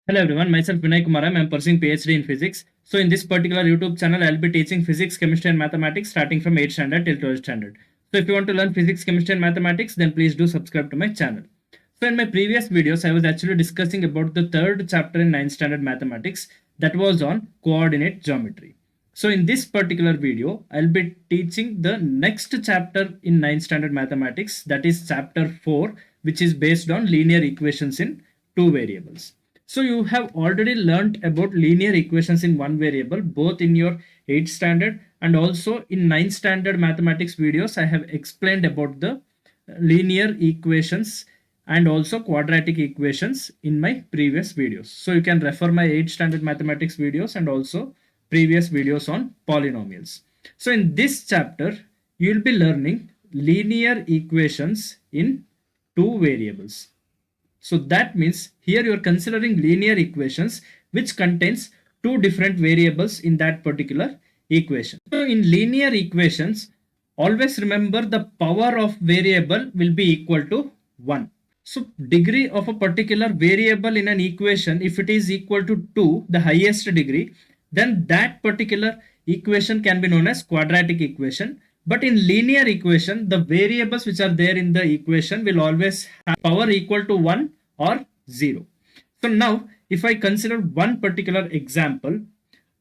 Hello everyone, myself Vinay Kumar. I'm pursuing PhD in physics. So in this particular YouTube channel, I'll be teaching physics, chemistry, and mathematics starting from 8th standard till 12th standard. So if you want to learn physics, chemistry, and mathematics, then please do subscribe to my channel. So in my previous videos, I was actually discussing about the third chapter in 9th standard mathematics that was on coordinate geometry. So in this particular video, I'll be teaching the next chapter in 9th standard mathematics, that is chapter 4, which is based on linear equations in two variables. So you have already learnt about linear equations in one variable, both in your 8th standard and also in 9th standard mathematics videos. I have explained about the linear equations and also quadratic equations in my previous videos. So you can refer my 8th standard mathematics videos and also previous videos on polynomials. So in this chapter, you will be learning linear equations in two variables. So that means here you are considering linear equations which contains two different variables in that particular equation. So in linear equations, always remember the power of variable will be equal to 1. So degree of a particular variable in an equation, if it is equal to 2, the highest degree, then that particular equation can be known as quadratic equation. But in linear equation, the variables which are there in the equation will always have power equal to 1 or 0. So now if I consider one particular example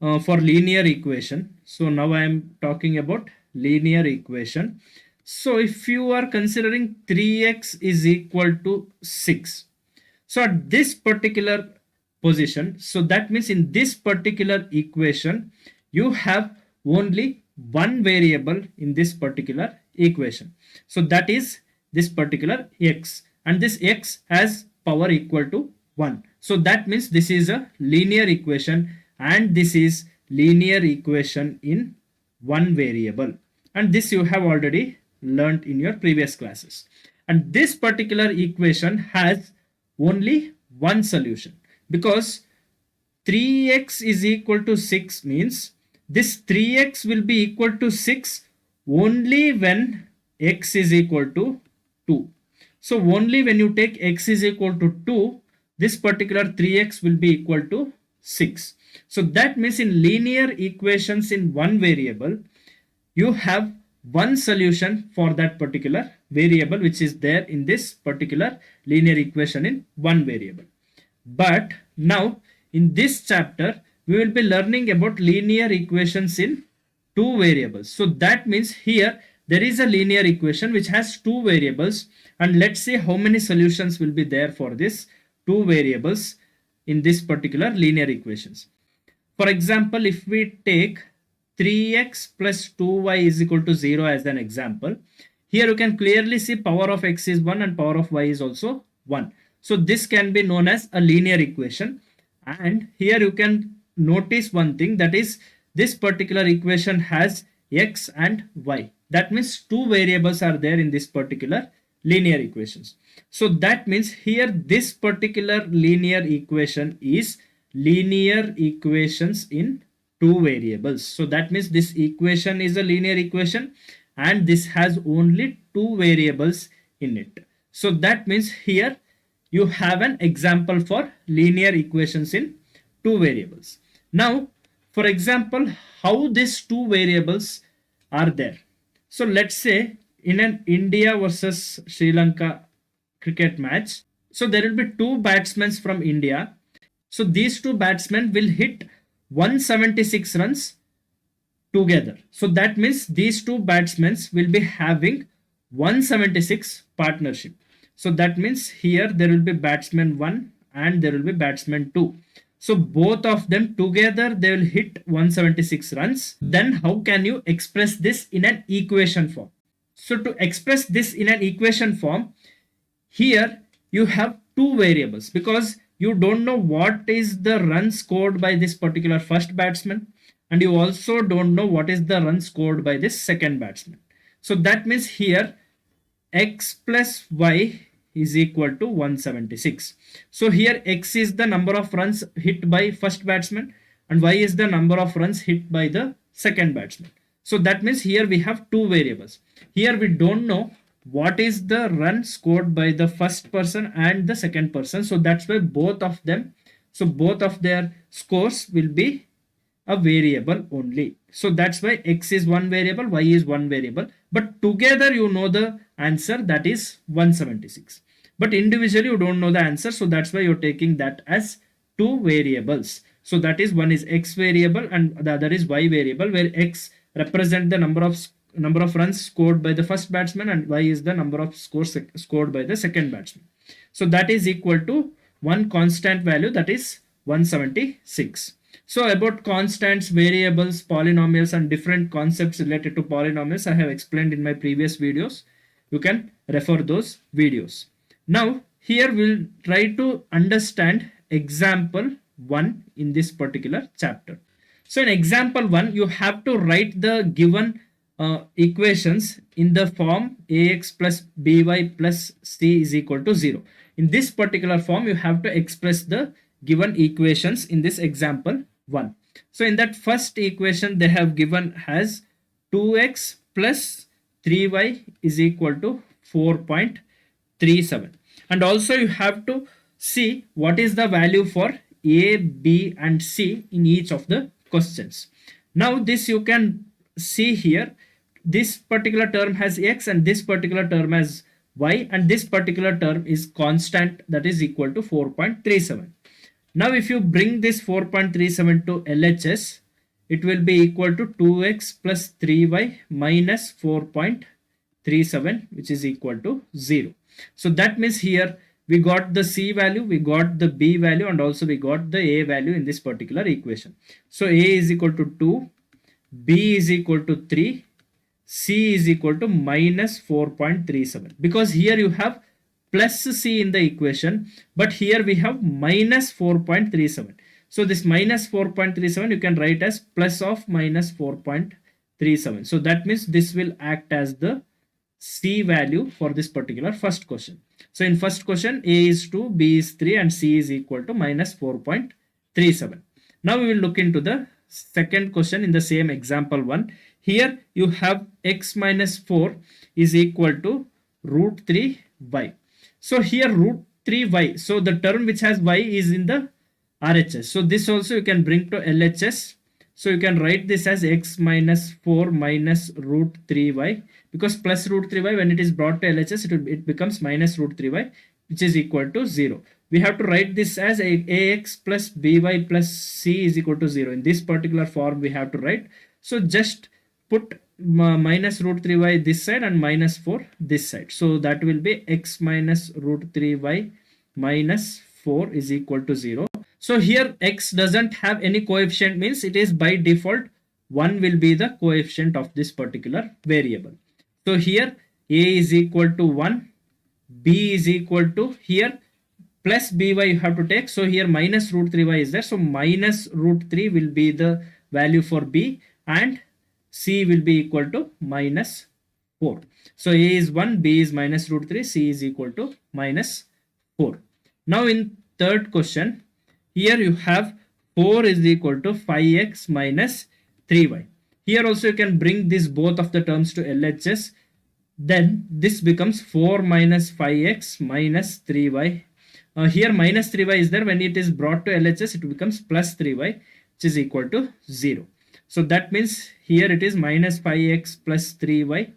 for linear equation. So now I am talking about linear equation. So if you are considering 3x is equal to 6. So at this particular position, so that means in this particular equation, you have only one variable in this particular equation. So that is this particular x, and this x has power equal to 1. So that means this is a linear equation and this is linear equation in one variable, and this you have already learned in your previous classes. And this particular equation has only one solution, because 3x is equal to 6 means this 3x will be equal to 6 only when x is equal to 2. So only when you take x is equal to 2, this particular 3x will be equal to 6. So that means in linear equations in one variable, you have one solution for that particular variable which is there in this particular linear equation in one variable. But now in this chapter, we will be learning about linear equations in two variables. So that means here there is a linear equation which has two variables, and let's see how many solutions will be there for this two variables in this particular linear equations. For example, if we take 3x plus 2y is equal to 0 as an example, here you can clearly see power of x is 1 and power of y is also 1. So this can be known as a linear equation. And here you can notice one thing, that is this particular equation has x and y. That means two variables are there in this particular linear equations. So that means here this particular linear equation is linear equations in two variables. So that means this equation is a linear equation and this has only two variables in it. So that means here you have an example for linear equations in two variables. Now, for example, how these two variables are there. So let's say in an India versus Sri Lanka cricket match, so there will be two batsmen from India. So these two batsmen will hit 176 runs together. So that means these two batsmen will be having 176 partnership. So that means here there will be batsman 1 and there will be batsman 2. So both of them together they will hit 176 runs. Then how can you express this in an equation form? So to express this in an equation form, here you have two variables, because you don't know what is the run scored by this particular first batsman, and you also don't know what is the run scored by this second batsman. So that means here x plus y is equal to 176. So here x is the number of runs hit by first batsman and y is the number of runs hit by the second batsman. So that means here we have two variables. Here we don't know what is the run scored by the first person and the second person. So that's why both of them So both of their scores will be a variable only. So that's why x is one variable, y is one variable. But together you know the answer, that is 176. But individually you don't know the answer. So that's why you're taking that as two variables. So that is, one is x variable and the other is y variable, where x represent the number of runs scored by the first batsman and y is the number of scores scored by the second batsman. So that is equal to one constant value, that is 176. So about constants, variables, polynomials and different concepts related to polynomials I have explained in my previous videos. You can refer those videos. Now here we'll try to understand example 1 in this particular chapter. So in example 1, you have to write the given equations in the form ax plus by plus c is equal to 0. In this particular form, you have to express the given equations in this example 1. So in that first equation they have given has 2x plus 3y is equal to 4.37. And also you have to see what is the value for a, b and c in each of the questions. Now this you can see here, this particular term has x and this particular term has y, and this particular term is constant, that is equal to 4.37. Now if you bring this 4.37 to LHS, it will be equal to 2x plus 3y minus 4.37, which is equal to 0. So that means here we got the c value, we got the b value, and also we got the a value in this particular equation. So a is equal to 2, b is equal to 3, c is equal to minus 4.37, because here you have plus c in the equation, but here we have minus 4.37. So this minus 4.37 you can write as plus of minus 4.37. So that means this will act as the c value for this particular first question. So in first question, a is 2, b is 3 and c is equal to minus 4.37. Now we will look into the second question in the same example 1. Here you have x minus 4 is equal to root 3y. So here root 3y, so the term which has y is in the RHS. So this also you can bring to LHS. So you can write this as x minus 4 minus root 3y, because plus root 3y, when it is brought to LHS, it becomes minus root 3y, which is equal to 0. We have to write this as ax plus by plus c is equal to 0. In this particular form we have to write. So just put minus root 3y this side and minus 4 this side. So that will be x minus root 3y minus 4 is equal to 0. So here x doesn't have any coefficient, means it is by default 1 will be the coefficient of this particular variable. So here a is equal to 1, b is equal to, here plus by you have to take. So here minus root 3y is there. So minus root 3 will be the value for b, and c will be equal to minus 4. So a is 1, b is minus root 3, c is equal to minus 4. Now in third question, here you have 4 is equal to 5x minus 3y. Here also you can bring this both of the terms to LHS. Then this becomes 4 minus 5x minus 3y. Here minus 3y is there. When it is brought to LHS, it becomes plus 3y, which is equal to 0. So that means here it is minus 5x plus 3y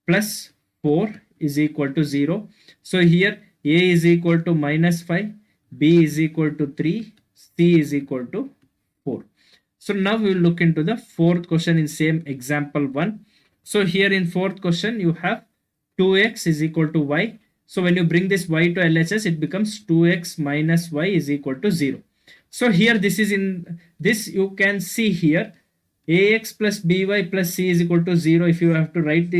plus 4 is equal to 0. So here a is equal to minus 5, b is equal to 3, c is equal to 4. So now we will look into the fourth question in same example 1. So here in fourth question you have 2x is equal to y. So when you bring this y to LHS, it becomes 2x minus y is equal to 0. So here this is in this, you can see here ax plus by plus c is equal to 0. If you have to write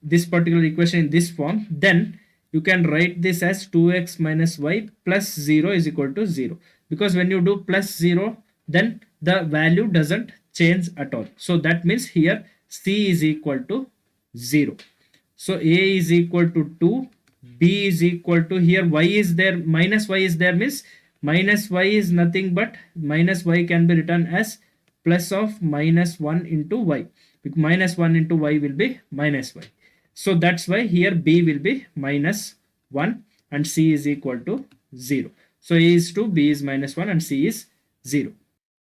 this particular equation in this form, then you can write this as 2x minus y plus 0 is equal to 0. Because when you do plus 0, then the value doesn't change at all. So that means here c is equal to 0. So a is equal to 2, b is equal to, here y is there, minus y is there, means minus y is nothing but minus y can be written as plus of minus 1 into y. Minus 1 into y will be minus y. So that's why here b will be minus 1 and c is equal to 0. So A is 2, B is minus 1 and C is 0.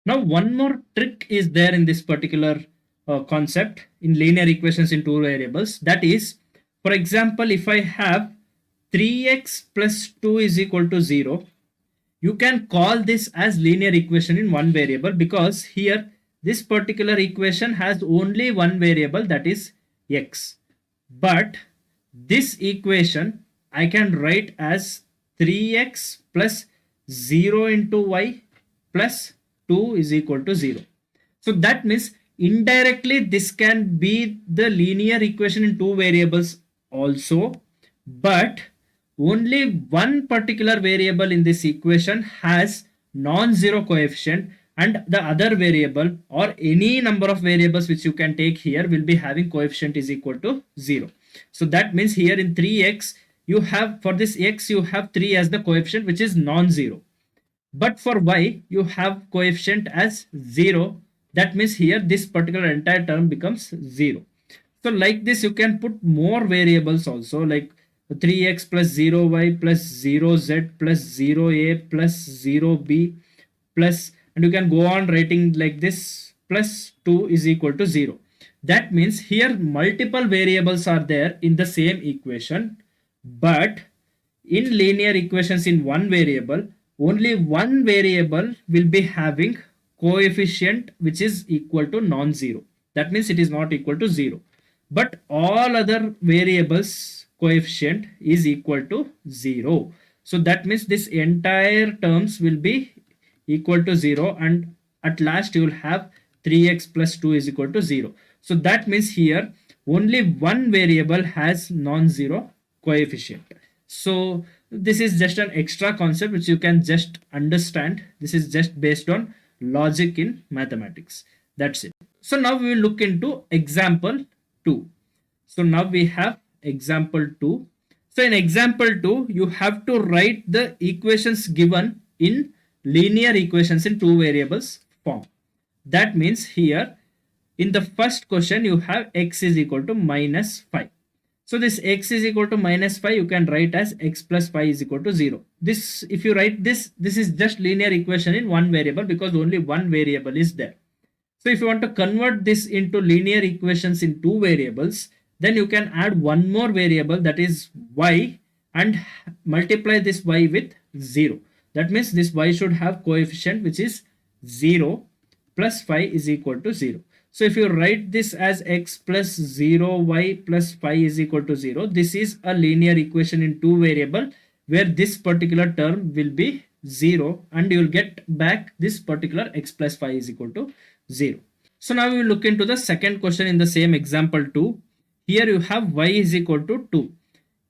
Now one more trick is there in this particular concept in linear equations in two variables. That is, for example, if I have 3x plus 2 is equal to 0, you can call this as linear equation in one variable, because here this particular equation has only one variable, that is x. But this equation I can write as 3x plus 0 into y plus 2 is equal to 0. So that means indirectly this can be the linear equation in two variables also, but only one particular variable in this equation has non-zero coefficient, and the other variable or any number of variables which you can take here will be having coefficient is equal to 0. So that means here in 3x you have, for this x you have 3 as the coefficient which is non-zero, but for y you have coefficient as 0. That means here this particular entire term becomes 0. So like this you can put more variables also, like 3x plus 0y plus 0z plus 0a plus 0b plus, and you can go on writing like this, plus 2 is equal to 0. That means here multiple variables are there in the same equation, but in linear equations in one variable, only one variable will be having coefficient which is equal to non-zero. That means it is not equal to 0. But all other variables coefficient is equal to 0. So that means this entire terms will be equal to 0, and at last you will have 3x plus 2 is equal to 0. So that means here only one variable has non-zero coefficient. So this is just an extra concept which you can just understand. This is just based on logic in mathematics. That's it. So now we will look into example 2. So now we have example 2. So in example 2, you have to write the equations given in linear equations in two variables form. That means here in the first question you have x is equal to minus 5. So this x is equal to minus 5 you can write as x plus 5 is equal to 0. This, if you write this is just linear equation in one variable because only one variable is there. So if you want to convert this into linear equations in two variables, then you can add one more variable, that is y, and multiply this y with 0. That means this y should have coefficient which is 0 plus 5 is equal to 0. So if you write this as x plus 0 y plus 5 is equal to 0, this is a linear equation in two variable where this particular term will be 0 and you will get back this particular x plus 5 is equal to 0. So now we will look into the second question in the same example 2. Here you have y is equal to 2.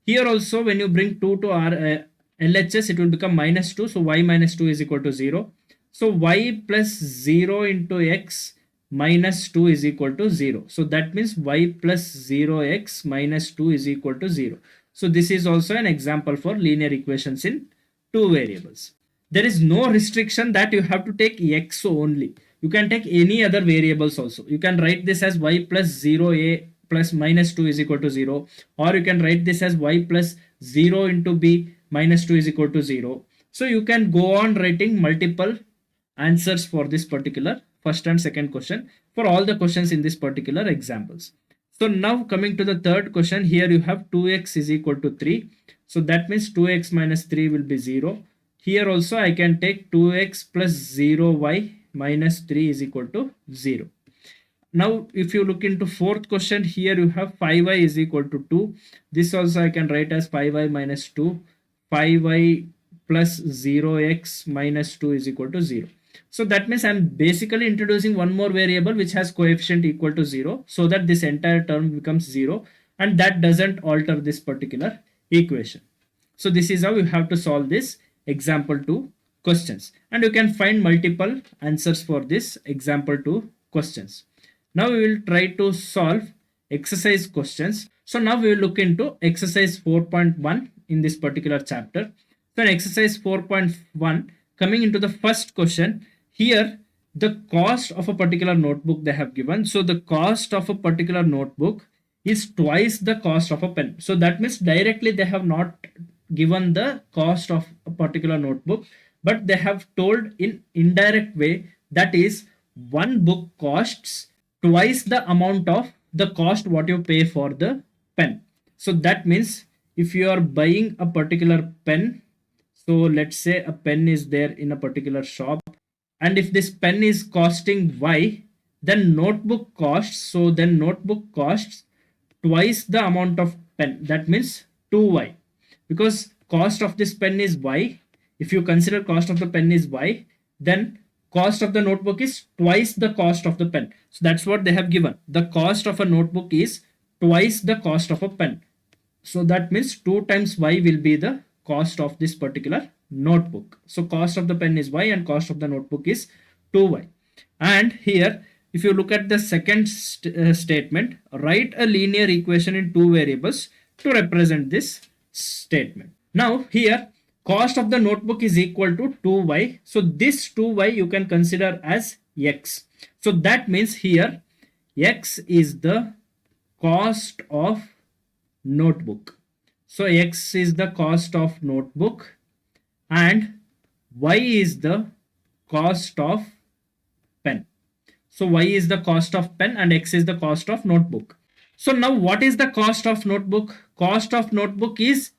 Here also when you bring 2 to our LHS, it will become minus 2. So y minus 2 is equal to 0. So y plus 0 into x minus 2 is equal to 0. So that means y plus 0x minus 2 is equal to 0. So this is also an example for linear equations in two variables. There is no restriction that you have to take x only. You can take any other variables also. You can write this as y plus 0a plus minus 2 is equal to 0, or you can write this as y plus 0 into b minus 2 is equal to 0. So you can go on writing multiple answers for this particular first and second question for all the questions in this particular examples. So now coming to the third question, here you have 2x is equal to 3. So that means 2x minus 3 will be 0. Here also I can take 2x plus 0y minus 3 is equal to 0. Now if you look into fourth question, here you have 5y is equal to 2. This also I can write as 5y minus 2. 5y plus 0x minus 2 is equal to 0. So that means I'm basically introducing one more variable which has coefficient equal to 0, so that this entire term becomes 0, and that doesn't alter this particular equation. So this is how you have to solve this example 2 questions, and you can find multiple answers for this example 2 questions. Now we will try to solve exercise questions. So now we will look into exercise 4.1 in this particular chapter. So in exercise 4.1, coming into the first question, here the cost of a particular notebook they have given. So the cost of a particular notebook is twice the cost of a pen. So that means directly they have not given the cost of a particular notebook, but they have told in indirect way, that is one book costs twice the amount of the cost what you pay for the pen. So that means if you are buying a particular pen, so let's say a pen is there in a particular shop, and if this pen is costing y, then notebook costs, so then notebook costs twice the amount of pen, that means 2y, because cost of this pen is y. If you consider cost of the pen is y, then cost of the notebook is twice the cost of the pen. So that's what they have given. The cost of a notebook is twice the cost of a pen. So that means 2 times y will be the cost of this particular notebook. So cost of the pen is y and cost of the notebook is 2y. And here, if you look at the second statement, write a linear equation in two variables to represent this statement. Now here, cost of the notebook is equal to 2y. So this 2y you can consider as x. So that means here x is the cost of notebook. So x is the cost of notebook and y is the cost of pen. So y is the cost of pen and x is the cost of notebook. So now what is the cost of notebook? Cost of notebook is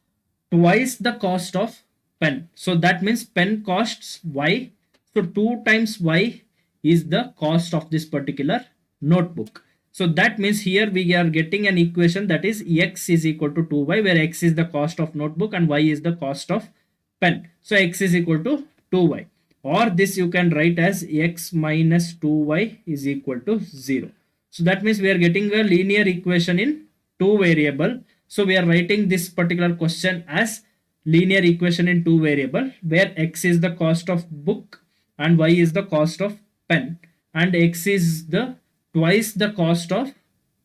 twice the cost of pen. So that means pen costs y. So 2 times y is the cost of this particular notebook. So that means here we are getting an equation, that is x is equal to 2y, where x is the cost of notebook and y is the cost of pen. So x is equal to 2y, or this you can write as x minus 2y is equal to 0. So that means we are getting a linear equation in two variable. So we are writing this particular question as linear equation in two variable, where x is the cost of book and y is the cost of pen, and x is the twice the cost of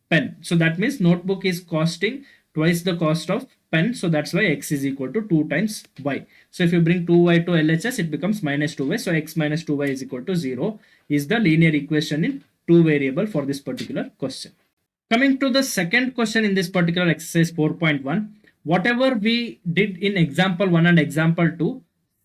pen. So that means notebook is costing twice the cost of pen. So that's why x is equal to 2 times y. So if you bring 2y to LHS, it becomes minus 2y. So x minus 2y is equal to 0 is the linear equation in two variable for this particular question. Coming to the second question in this particular exercise 4.1, whatever we did in example 1 and example 2,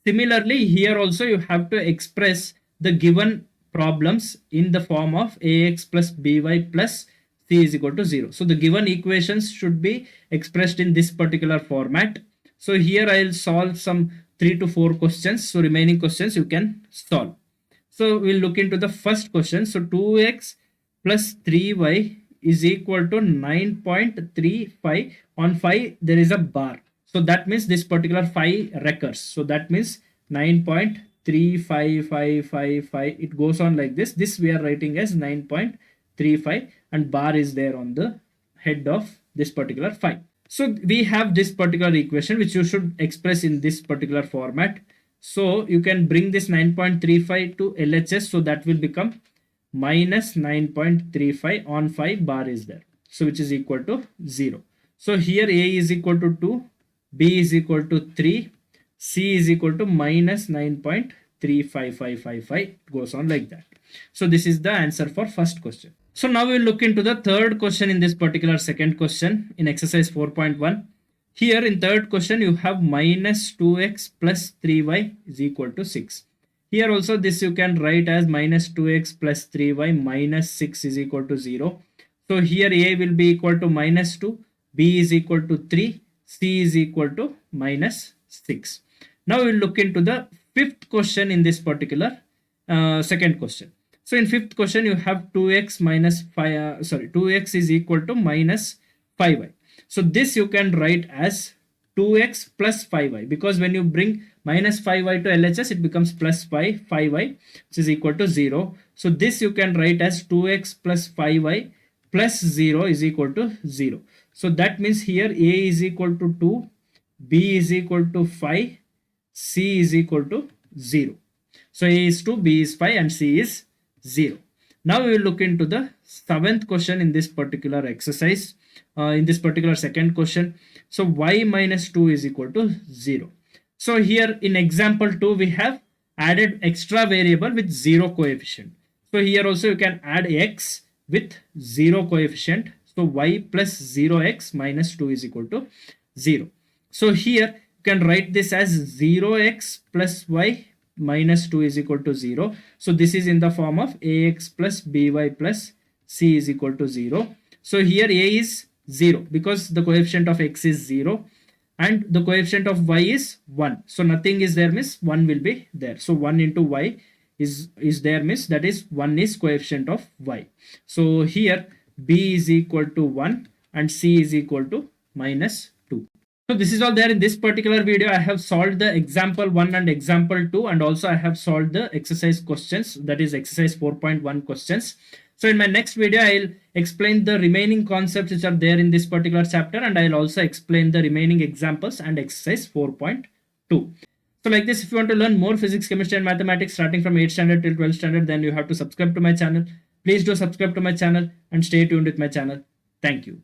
similarly here also you have to express the given problems in the form of ax plus by plus c is equal to 0. So the given equations should be expressed in this particular format. So here I'll solve some 3 to 4 questions. So remaining questions you can solve. So we'll look into the first question. So 2x plus 3y is equal to 9.35. On 5 there is a bar. So that means this particular 5 recurs. So that means 9.35555, it goes on like this. This we are writing as 9.35 and bar is there on the head of this particular 5. So we have this particular equation which you should express in this particular format. So you can bring this 9.35 to LHS, so that will become minus 9.35 on 5, bar is there. So which is equal to 0. So here A is equal to 2, B is equal to 3, C is equal to minus 9.35555. It goes on like that. So this is the answer for first question. So now we'll look into the third question in this particular second question in exercise 4.1. Here in third question you have minus 2x plus 3y is equal to 6. Here also this you can write as minus 2x plus 3y minus 6 is equal to 0. So here A will be equal to minus 2, B is equal to 3, C is equal to minus 6. Now we'll look into the fifth question in this particular second question. So in fifth question you have 2x minus 5, 2x is equal to minus 5y. So this you can write as 2x plus 5y, because when you bring minus 5y to LHS, it becomes plus 5y, which is equal to 0. So this you can write as 2x plus 5y plus 0 is equal to 0. So that means here A is equal to 2, B is equal to 5, C is equal to 0. So A is 2, B is 5 and C is 0. Now we will look into the seventh question in this particular exercise, in this particular second question. So y minus 2 is equal to 0. So here in example 2 we have added extra variable with 0 coefficient. So here also you can add x with 0 coefficient. So y plus 0x minus 2 is equal to 0. So here you can write this as 0x plus y minus 2 is equal to 0. So this is in the form of ax plus by plus c is equal to 0. So here a is 0 because the coefficient of x is 0 and the coefficient of y is 1. So nothing is there means 1 will be there. So 1 into y is there means that is 1 is coefficient of y. So here b is equal to 1 and c is equal to minus 2. So this is all there in this particular video. I have solved the example 1 and example 2 and also I have solved the exercise questions, that is exercise 4.1 questions. So in my next video, I'll explain the remaining concepts which are there in this particular chapter and I'll also explain the remaining examples and exercise 4.2. So like this, if you want to learn more physics, chemistry and mathematics starting from 8th standard till 12th standard, then you have to subscribe to my channel. Please do subscribe to my channel and stay tuned with my channel. Thank you.